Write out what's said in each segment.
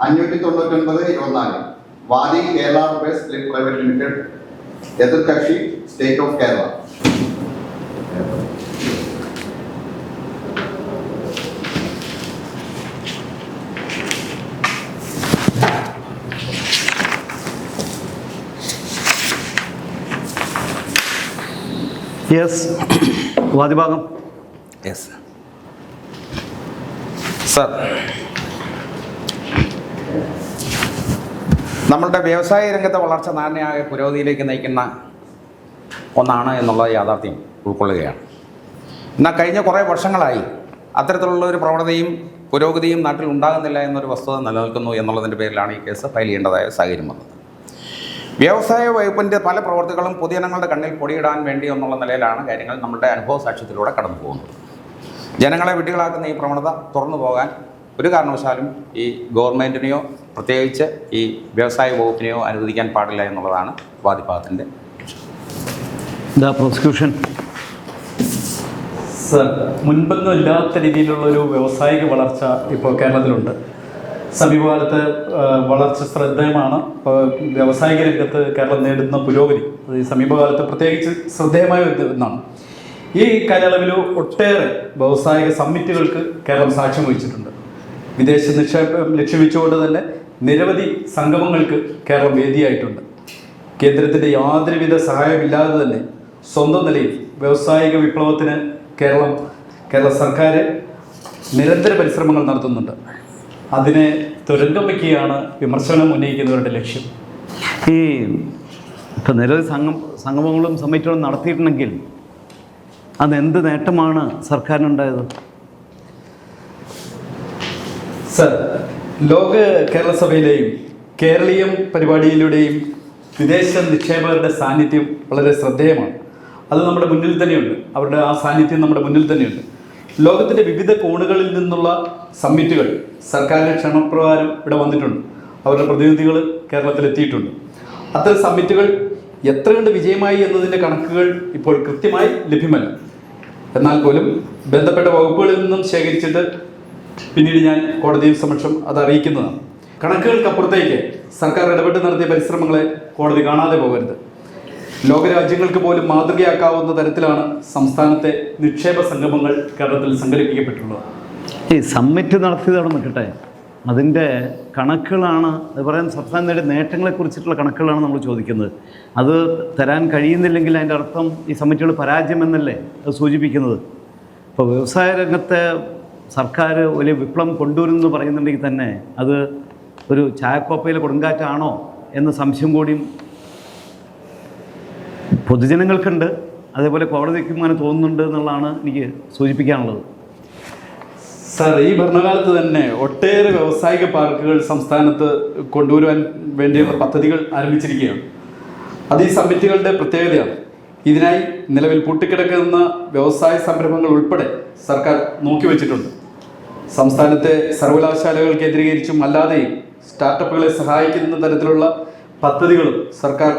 599-24 വാദി Kerala rupees private limited, എതിർകക്ഷി state of Kerala. Yes, വാദിഭാഗം. യെസ് സർ, നമ്മളുടെ വ്യവസായ രംഗത്തെ വളർച്ച നാണ്യമായ പുരോഗതിയിലേക്ക് നയിക്കുന്ന ഒന്നാണ് എന്നുള്ള യാഥാർത്ഥ്യം ഉൾക്കൊള്ളുകയാണ്. എന്നാൽ കഴിഞ്ഞ കുറേ വർഷങ്ങളായി അത്തരത്തിലുള്ള ഒരു പ്രവണതയും പുരോഗതിയും നാട്ടിൽ ഉണ്ടാകുന്നില്ല എന്നൊരു വസ്തുത നിലനിൽക്കുന്നു എന്നുള്ളതിൻ്റെ പേരിലാണ് ഈ കേസ് ഫയൽ ചെയ്യേണ്ടതായ സാഹചര്യം വന്നത്. വ്യവസായ വകുപ്പിൻ്റെ പല പ്രവർത്തികളും പൊതുജനങ്ങളുടെ കണ്ണിൽ പൊടിയിടാൻ വേണ്ടി എന്നുള്ള നിലയിലാണ് കാര്യങ്ങൾ നമ്മുടെ അനുഭവ സാക്ഷ്യത്തിലൂടെ കടന്നു പോകുന്നത്. ജനങ്ങളെ വിഡ്ഢികളാക്കുന്ന ഈ പ്രവണത തുറന്നു പോകാൻ ഒരു കാരണവശാലും ഈ ഗവൺമെൻറ്റിനെയോ പ്രത്യേകിച്ച് ഈ വ്യവസായ വകുപ്പിനെയോ അനുവദിക്കാൻ പാടില്ല എന്നുള്ളതാണ് വാദിഭാഗത്തിൻ്റെ പ്രോസിക്യൂഷൻ. സർ, മുൻപൊന്നും ഇല്ലാത്ത രീതിയിലുള്ളൊരു വ്യാവസായിക വളർച്ച ഇപ്പോൾ കേരളത്തിലുണ്ട്. സമീപകാലത്ത് വളർച്ച ശ്രദ്ധേയമാണ്. വ്യാവസായിക രംഗത്ത് കേരളം നേടുന്ന പുരോഗതി അത് ഈ സമീപകാലത്ത് പ്രത്യേകിച്ച് ശ്രദ്ധേയമായ ഒന്നാണ്. ഈ കാലയളവിൽ ഒട്ടേറെ വ്യാവസായിക സമ്മിറ്റുകൾക്ക് കേരളം സാക്ഷ്യം വഹിച്ചിട്ടുണ്ട്. വിദേശ നിക്ഷേപം ലക്ഷ്യം വെച്ചുകൊണ്ട് തന്നെ നിരവധി സംഗമങ്ങൾക്ക് കേരളം വേദിയായിട്ടുണ്ട്. കേന്ദ്രത്തിൻ്റെ യാതൊരുവിധ സഹായമില്ലാതെ തന്നെ സ്വന്തം നിലയിൽ വ്യാവസായിക വിപ്ലവത്തിന് കേരള സർക്കാർ നിരന്തര പരിശ്രമങ്ങൾ നടത്തുന്നുണ്ട്. അതിനെ തുരങ്കം വയ്ക്കുകയാണ് വിമർശനം ഉന്നയിക്കുന്നവരുടെ ലക്ഷ്യം. ഈ ഇപ്പം നിരവധി സംഗമങ്ങളും സമ്മിറ്റുകളും നടത്തിയിട്ടുണ്ടെങ്കിൽ അതെന്ത് നേട്ടമാണ് സർക്കാരിനുണ്ടായത്? സർ, ലോക കേരള സഭയിലെയും കേരളീയം പരിപാടിയിലൂടെയും വിദേശ നിക്ഷേപകരുടെ സാന്നിധ്യം വളരെ ശ്രദ്ധേയമാണ്. അത് നമ്മുടെ മുന്നിൽ തന്നെയുണ്ട്. അവരുടെ ആ സാന്നിധ്യം നമ്മുടെ മുന്നിൽ തന്നെയുണ്ട്. ലോകത്തിൻ്റെ വിവിധ കോണുകളിൽ നിന്നുള്ള സമ്മിറ്റുകൾ സർക്കാരിൻ്റെ ക്ഷണപ്രകാരം ഇവിടെ വന്നിട്ടുണ്ട്. അവരുടെ പ്രതിനിധികൾ കേരളത്തിലെത്തിയിട്ടുണ്ട്. അത്തരം സമ്മിറ്റുകൾ എത്ര കണ്ട് വിജയമായി എന്നതിൻ്റെ കണക്കുകൾ ഇപ്പോൾ കൃത്യമായി ലഭ്യമല്ല. എന്നാൽ പോലും ബന്ധപ്പെട്ട വകുപ്പുകളിൽ നിന്നും ശേഖരിച്ചിട്ട് പിന്നീട് ഞാൻ കോടതി സമക്ഷം അത് അറിയിക്കുന്നതാണ്. കണക്കുകൾക്കപ്പുറത്തേക്ക് സർക്കാർ ഇടപെട്ട് നടത്തിയ പരിശ്രമങ്ങളെ കോടതി കാണാതെ പോകരുത്. ലോകരാജ്യങ്ങൾക്ക് പോലും മാതൃകയാക്കാവുന്ന തരത്തിലാണ് സംസ്ഥാനത്തെ നിക്ഷേപ സംഗമങ്ങൾ കേരളത്തിൽ സംഘടിപ്പിക്കപ്പെട്ടിട്ടുള്ളത്. ഈ സമ്മിറ്റ് നടത്തിയതാണ് നിൽക്കട്ടെ, അതിൻ്റെ കണക്കുകളാണ് അത് പറയാൻ സംസ്ഥാനം നേടിയ നേട്ടങ്ങളെക്കുറിച്ചിട്ടുള്ള കണക്കുകളാണ് നമ്മൾ ചോദിക്കുന്നത്. അത് തരാൻ കഴിയുന്നില്ലെങ്കിൽ അതിൻ്റെ അർത്ഥം ഈ സമ്മിറ്റുകൾ പരാജയമെന്നല്ലേ അത് സൂചിപ്പിക്കുന്നത്. ഇപ്പോൾ വ്യവസായ രംഗത്തെ സർക്കാർ വലിയ വിപ്ലവം കൊണ്ടുവരുമെന്ന് പറയുന്നുണ്ടെങ്കിൽ തന്നെ അത് ഒരു ചായക്കോപ്പയിലെ കൊടുങ്കാറ്റാണോ എന്ന സംശയം കൂടിയും പൊതുജനങ്ങൾക്കുണ്ട്. അതേപോലെ കോടതിക്കും അങ്ങനെ തോന്നുന്നുണ്ട് എന്നുള്ളതാണ് എനിക്ക് സൂചിപ്പിക്കാനുള്ളത്. സാർ, ഈ ഭരണകാലത്ത് തന്നെ ഒട്ടേറെ വ്യാവസായിക പാർക്കുകൾ സംസ്ഥാനത്ത് കൊണ്ടുവരുവാൻ വേണ്ടിയുള്ള പദ്ധതികൾ ആരംഭിച്ചിരിക്കുകയാണ്. അത് ഈ സമ്മിറ്റുകളുടെ പ്രത്യേകതയാണ്. ഇതിനായി നിലവിൽ പൂട്ടിക്കിടക്കുന്ന വ്യവസായ സംരംഭങ്ങൾ ഉൾപ്പെടെ സർക്കാർ നോക്കിവെച്ചിട്ടുണ്ട്. സംസ്ഥാനത്തെ സർവകലാശാലകൾ കേന്ദ്രീകരിച്ചും അല്ലാതെയും സ്റ്റാർട്ടപ്പുകളെ സഹായിക്കുന്ന തരത്തിലുള്ള പദ്ധതികളും സർക്കാർ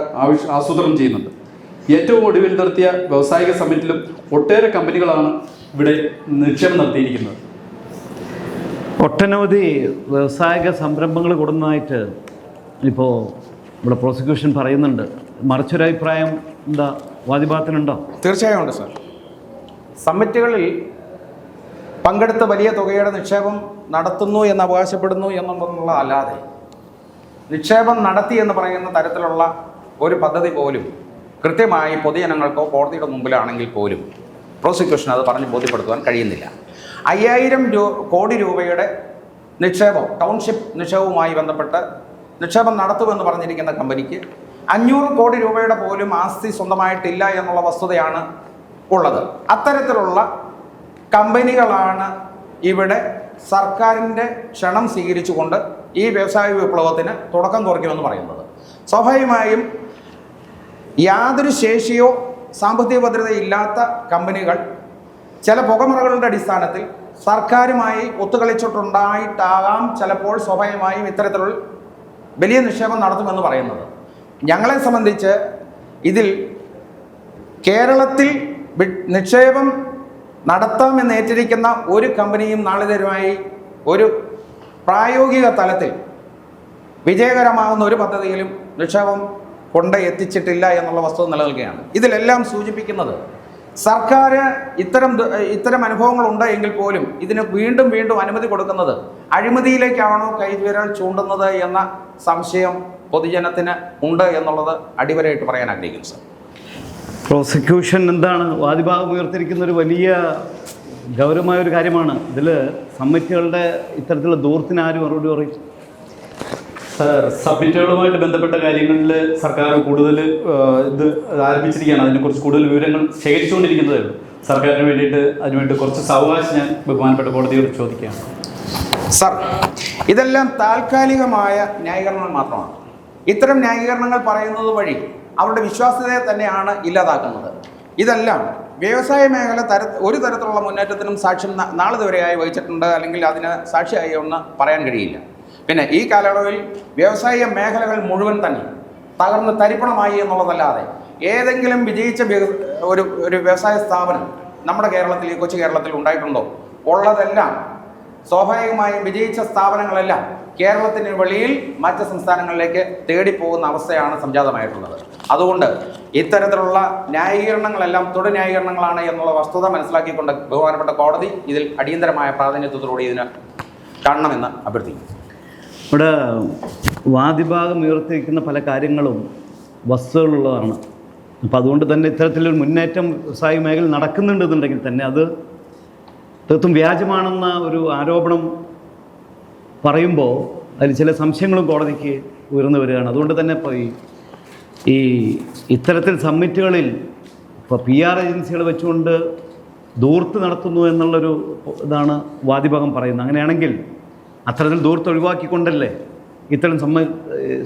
ആസൂത്രണം ചെയ്യുന്നുണ്ട്. ഏറ്റവും ഒടുവിൽ നടത്തിയ വ്യാവസായിക സമ്മിറ്റിലും ഒട്ടേറെ കമ്പനികളാണ് ഇവിടെ നിക്ഷേപം നടത്തിയിരിക്കുന്നത്. ഒട്ടനവധി വ്യാവസായിക സംരംഭങ്ങൾ കൊടുക്കുന്നതായിട്ട് ഇപ്പോൾ ഇവിടെ പ്രോസിക്യൂഷൻ പറയുന്നുണ്ട്. മറിച്ചൊരഭിപ്രായം എന്താ വാദിഭാഗത്തിനുണ്ടോ? തീർച്ചയായും ഉണ്ട് സാർ. സമ്മിറ്റുകളിൽ പങ്കെടുത്ത് വലിയ തുകയുടെ നിക്ഷേപം നടത്തുന്നു എന്ന് അവകാശപ്പെടുന്നു എന്നുള്ള അല്ലാതെ നിക്ഷേപം നടത്തി എന്ന് പറയുന്ന തരത്തിലുള്ള ഒരു പദ്ധതി പോലും കൃത്യമായി പൊതുജനങ്ങൾക്കോ കോടതിയുടെ മുമ്പിലാണെങ്കിൽ പോലും പ്രോസിക്യൂഷൻ അത് പറഞ്ഞ് ബോധ്യപ്പെടുത്തുവാൻ കഴിയുന്നില്ല. 5000 കോടി രൂപയുടെ നിക്ഷേപം, ടൗൺഷിപ്പ് നിക്ഷേപവുമായി ബന്ധപ്പെട്ട് നിക്ഷേപം നടത്തുമെന്ന് പറഞ്ഞിരിക്കുന്ന കമ്പനിക്ക് 500 കോടി രൂപയുടെ പോലും ആസ്തി സ്വന്തമായിട്ടില്ല എന്നുള്ള വസ്തുതയാണ് ഉള്ളത്. അത്തരത്തിലുള്ള കമ്പനികളാണ് ഇവിടെ സർക്കാരിൻ്റെ ക്ഷണം സ്വീകരിച്ചുകൊണ്ട് ഈ വ്യവസായ വിപ്ലവത്തിന് തുടക്കം കുറിക്കുമെന്ന് പറയുന്നത്. സ്വാഭാവികമായും യാതൊരു ശേഷിയോ സാമ്പത്തിക ഭദ്രതയില്ലാത്ത കമ്പനികൾ ചില പുകമറകളുടെ അടിസ്ഥാനത്തിൽ സർക്കാരുമായി ഒത്തുകളിച്ചിട്ടുണ്ടായിട്ടാകാം ചിലപ്പോൾ സ്വാഭാവികമായും ഇത്തരത്തിലുള്ള വലിയ നിക്ഷേപം നടത്തുമെന്ന് പറയുന്നത്. ഞങ്ങളെ സംബന്ധിച്ച് ഇതിൽ കേരളത്തിൽ നിക്ഷേപം നടത്താമെന്ന് ഏറ്റിരിക്കുന്ന ഒരു കമ്പനിയും നാളിതുവരെയായി ഒരു പ്രായോഗിക തലത്തിൽ വിജയകരമാകുന്ന ഒരു പദ്ധതിയിലും നിക്ഷേപം കൊണ്ട് എത്തിച്ചിട്ടില്ല എന്നുള്ള വസ്തുത നിലനിൽക്കുകയാണ്. ഇതിലെല്ലാം സൂചിപ്പിക്കുന്നത് സർക്കാർ ഇത്തരം അനുഭവങ്ങളുണ്ട് എങ്കിൽ പോലും ഇതിന് വീണ്ടും വീണ്ടും അനുമതി കൊടുക്കുന്നത് അഴിമതിയിലേക്കാണോ കൈവിരൽ ചൂണ്ടുന്നത് എന്ന സംശയം പൊതുജനത്തിന് ഉണ്ട് എന്നുള്ളത് അടിവരയിട്ട് പറയാൻ ആഗ്രഹിക്കുന്നു സർ. പ്രോസിക്യൂഷൻ എന്താണ് വാദിഭാഗം ഉയർത്തിരിക്കുന്ന ഒരു വലിയ ഗൗരവമായ ഒരു കാര്യമാണ്. ഇതിൽ സമ്മിറ്റുകളുടെ ഇത്തരത്തിലുള്ള ദൂരത്തിന് ആരും മറുപടി പറയും? സർ, സബ്മിറ്റുകളുമായിട്ട് ബന്ധപ്പെട്ട കാര്യങ്ങളിൽ സർക്കാർ കൂടുതൽ ഇത് ആരംഭിച്ചിരിക്കുകയാണ്. അതിനെക്കുറിച്ച് കൂടുതൽ വിവരങ്ങൾ ശേഖരിച്ചുകൊണ്ടിരിക്കുന്നതേ ഉള്ളൂ. സർക്കാരിന് വേണ്ടിയിട്ട് അതിനുവേണ്ടി കുറച്ച് സാവകാശം ഞാൻ ബഹുമാനപ്പെട്ട കോടതിയോട് ചോദിക്കുകയാണ്. സർ, ഇതെല്ലാം താൽക്കാലികമായ ന്യായീകരണങ്ങൾ മാത്രമാണ്. ഇത്തരം ന്യായീകരണങ്ങൾ പറയുന്നത് വഴി അവരുടെ വിശ്വാസ്യതയെ തന്നെയാണ് ഇല്ലാതാക്കുന്നത്. ഇതെല്ലാം വ്യവസായ മേഖല ഒരു തരത്തിലുള്ള മുന്നേറ്റത്തിനും സാക്ഷ്യം നാളിതുവരെയായി വഹിച്ചിട്ടുണ്ട്, അല്ലെങ്കിൽ അതിന് സാക്ഷിയായി ഒന്ന് പറയാൻ കഴിയില്ല. പിന്നെ ഈ കാലയളവിൽ വ്യവസായ മേഖലകൾ മുഴുവൻ തന്നെ തകർന്ന് തരിപ്പണമായി എന്നുള്ളതല്ലാതെ ഏതെങ്കിലും വിജയിച്ച ഒരു വ്യവസായ സ്ഥാപനം നമ്മുടെ കേരളത്തിൽ, ഈ കൊച്ചു കേരളത്തിൽ ഉണ്ടായിട്ടുണ്ടോ? ഉള്ളതെല്ലാം സ്വാഭാവികമായും വിജയിച്ച സ്ഥാപനങ്ങളെല്ലാം കേരളത്തിന് വെളിയിൽ മറ്റ് സംസ്ഥാനങ്ങളിലേക്ക് തേടിപ്പോകുന്ന അവസ്ഥയാണ് സംജാതമായിട്ടുള്ളത്. അതുകൊണ്ട് ഇത്തരത്തിലുള്ള ന്യായീകരണങ്ങളെല്ലാം തൊടു ന്യായീകരണങ്ങളാണ് എന്നുള്ള വസ്തുത മനസ്സിലാക്കിക്കൊണ്ട് ബഹുമാനപ്പെട്ട കോടതി ഇതിൽ അടിയന്തരമായ പ്രാധാന്യത്തോടുകൂടി ഇതിന് കാണണമെന്ന് അഭ്യർത്ഥിക്കുന്നു. ഇവിടെ വാദിഭാഗം ഉയർത്തിയിരിക്കുന്ന പല കാര്യങ്ങളും വസ്തുതകളുള്ളതാണ്. അപ്പോൾ അതുകൊണ്ട് തന്നെ ഇത്തരത്തിലൊരു മുന്നേറ്റം വ്യവസായ മേഖല നടക്കുന്നുണ്ടെന്നുണ്ടെങ്കിൽ തന്നെ അത് തീർത്തും വ്യാജമാണെന്ന ഒരു ആരോപണം പറയുമ്പോൾ അതിൽ ചില സംശയങ്ങളും കോടതിക്ക് ഉയർന്നു വരികയാണ്. അതുകൊണ്ട് തന്നെ ഇപ്പോൾ ഈ ഇത്തരത്തിൽ സമ്മിറ്റുകളിൽ ഇപ്പോൾ PR ഏജൻസികൾ വെച്ചുകൊണ്ട് ദൂർത്ത് നടത്തുന്നു എന്നുള്ളൊരു ഇതാണ് വാദിഭാഗം പറയുന്നത്. അങ്ങനെയാണെങ്കിൽ അത്തരത്തിൽ ദൂർത്ത് ഒഴിവാക്കിക്കൊണ്ടല്ലേ ഇത്തരം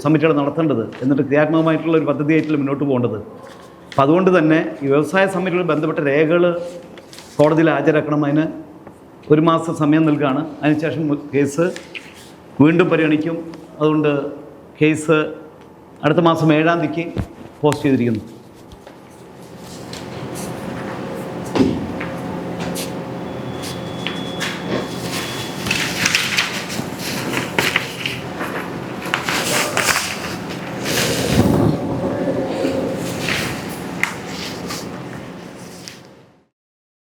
സമ്മിറ്റുകൾ നടത്തേണ്ടത്, എന്നിട്ട് ക്രിയാത്മകമായിട്ടുള്ള ഒരു പദ്ധതിയായിട്ടല്ല മുന്നോട്ട് പോകേണ്ടത്. അപ്പം അതുകൊണ്ട് തന്നെ ഈ വ്യവസായ സമ്മിറ്റുകളിൽ ബന്ധപ്പെട്ട രേഖകൾ കോടതിയിൽ ഹാജരാക്കണം. അതിന് 1 മാസം സമയം നൽകുകയാണ്. അതിനുശേഷം കേസ് വീണ്ടും പരിഗണിക്കും. അതുകൊണ്ട് കേസ് അടുത്ത മാസം 7-ാം തീയതിക്ക് പോസ്റ്റ് ചെയ്തിരിക്കുന്നു.